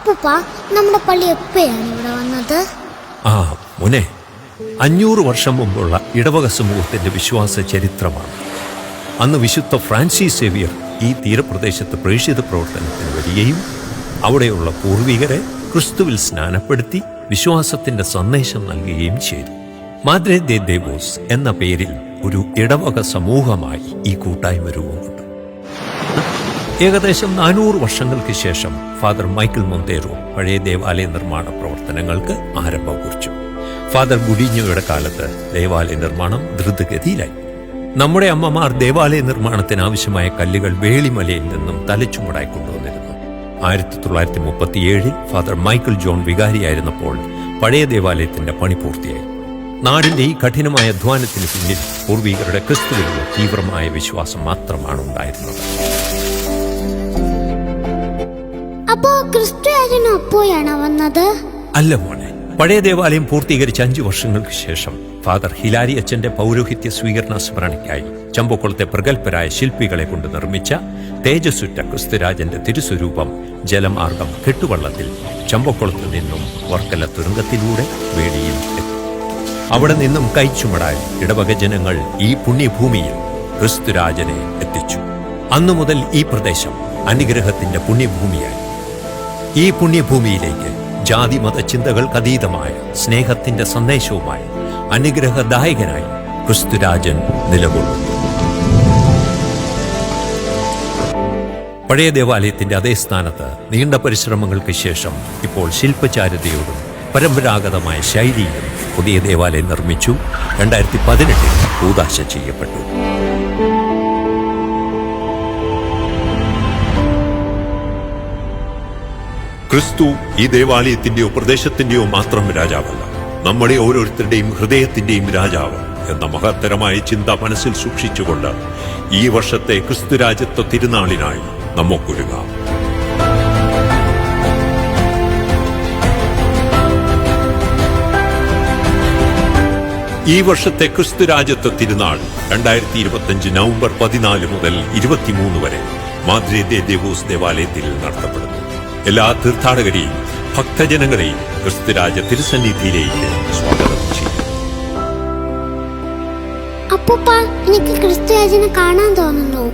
അപ്പൂപ്പ, നമ്മുടെ പള്ളി എപ്പോഴാണ് ഇവിടെ വന്നത്? മോനെ, 500 വർഷം മുമ്പുള്ള ഇടവക സമൂഹത്തിന്റെ വിശ്വാസ ചരിത്രമാണ്. അന്ന് വിശുദ്ധ ഫ്രാൻസിസ് സേവിയർ ഈ തീരപ്രദേശത്ത് പ്രേക്ഷിത പ്രവർത്തനത്തിന് വരികയും അവിടെയുള്ള പൂർവികരെ ക്രിസ്തുവിൽ സ്നാനപ്പെടുത്തി വിശ്വാസത്തിന്റെ സന്ദേശം നൽകുകയും ചെയ്തു. മാദ്രെ ദെ ദേവോസ് എന്ന പേരിൽ ഒരു ഇടവക സമൂഹമായി ഈ കൂട്ടായ്മ രൂപം കൊണ്ടു. ഏകദേശം 400 വർഷങ്ങൾക്ക് ശേഷം ഫാദർ മൈക്കിൾ മൊന്തേറോ പഴയ ദേവാലയ നിർമ്മാണ പ്രവർത്തനങ്ങൾക്ക് ആരംഭം കുറിച്ചു. ഫാദർ ഗുഡിഞ്ഞോയുടെ കാലത്ത് ദേവാലയ നിർമ്മാണം ദ്രുതഗതിയിലായി. നമ്മുടെ അമ്മമാർ ദേവാലയ നിർമ്മാണത്തിന് ആവശ്യമായ കല്ലുകൾ വേളിമലയിൽ നിന്നും തലച്ചുമടായി കൊണ്ടുവന്നിരുന്നു. 1937 ഫാദർ മൈക്കിൾ ജോൺ വികാരിയായിരുന്നപ്പോൾ പഴയ ദേവാലയത്തിന്റെ പണി പൂർത്തിയായി. നാടിന്റെ ഈ കഠിനമായ അധ്വാനത്തിന് പിന്നിൽ പൂർവികരുടെ ക്രിസ്തുവിലുള്ള തീവ്രമായ വിശ്വാസം മാത്രമാണ് ഉണ്ടായിരുന്നത്. അപ്പോ ക്രിസ്തുരാജനും അപ്പോഴാണ് വന്നത്? അല്ല മോനെ, പഴയ ദേവാലയം പൂർത്തീകരിച്ച 5 വർഷങ്ങൾക്ക് ശേഷം ഫാദർ ഹിലാരി അച്ഛന്റെ പൗരോഹിത്യ സ്വീകരണ സ്മരണയ്ക്കായി ചമ്പക്കുളത്തെ പ്രഗത്ഭരായ ശില്പികളെ കൊണ്ട് നിർമ്മിച്ച തേജസ്സുറ്റ ക്രിസ്തുരാജന്റെ തിരുസ്വരൂപം ജലമാർഗം കെട്ടുവള്ളത്തിൽ ചമ്പക്കുളത്ത് നിന്നും വർക്കല തുരങ്കത്തിലൂടെ വേളിയിൽ എത്തി. അവിടെ നിന്നും കൈച്ചുമടായി ഇടവക ജനങ്ങൾ ഈ പുണ്യഭൂമിയിൽ ക്രിസ്തുരാജനെ എത്തിച്ചു. അന്നു മുതൽ ഈ പ്രദേശം അനുഗ്രഹത്തിന്റെ പുണ്യഭൂമിയായി. ഈ പുണ്യഭൂമിയിലേക്ക് ജാതി മത ചിന്തകൾക്കതീതമായ സ്നേഹത്തിന്റെ സന്ദേശവുമായി അനുഗ്രഹദായകനായി ക്രിസ്തുരാജൻ നിലകൊള്ളുന്നു. പഴയ ദേവാലയത്തിന്റെ അതേ സ്ഥാനത്ത് നീണ്ട പരിശ്രമങ്ങൾക്ക് ശേഷം ഇപ്പോൾ ശില്പചാരുതയോടും പരമ്പരാഗതമായ ശൈലിയിലും പുതിയ ദേവാലയം നിർമ്മിച്ചു. 2018 കൂദാശ ചെയ്യപ്പെട്ടു. ക്രിസ്തു ഈ ദേവാലയത്തിന്റെയോ പ്രദേശത്തിന്റെയോ മാത്രം രാജാവല്ല, നമ്മുടെ ഓരോരുത്തരുടെയും ഹൃദയത്തിന്റെയും രാജാവ് എന്ന മഹത്തരമായ ചിന്ത മനസ്സിൽ സൂക്ഷിച്ചുകൊണ്ട് ഈ വർഷത്തെ ക്രിസ്തുരാജത്വ തിരുനാളിനായി നമുക്കൊരുങ്ങാം. ഈ വർഷത്തെ ക്രിസ്തുരാജത്വ തിരുനാൾ 2025 നവംബർ 14 മുതൽ 23 വരെ മാദ്രെ ദെ ദേവോസ് ദേവാലയത്തിൽ നടത്തപ്പെടുന്നു. എല്ലാ തീർത്ഥാടകരെയും ഭക്തജനങ്ങളെയും ക്രിസ്തുരാജ തിരുസന്നിധിയിലേക്ക് സ്വാഗതം ചെയ്യും. അപ്പൂപ്പ, എനിക്ക് ക്രിസ്തുരാജനെ കാണാൻ തോന്നുന്നു.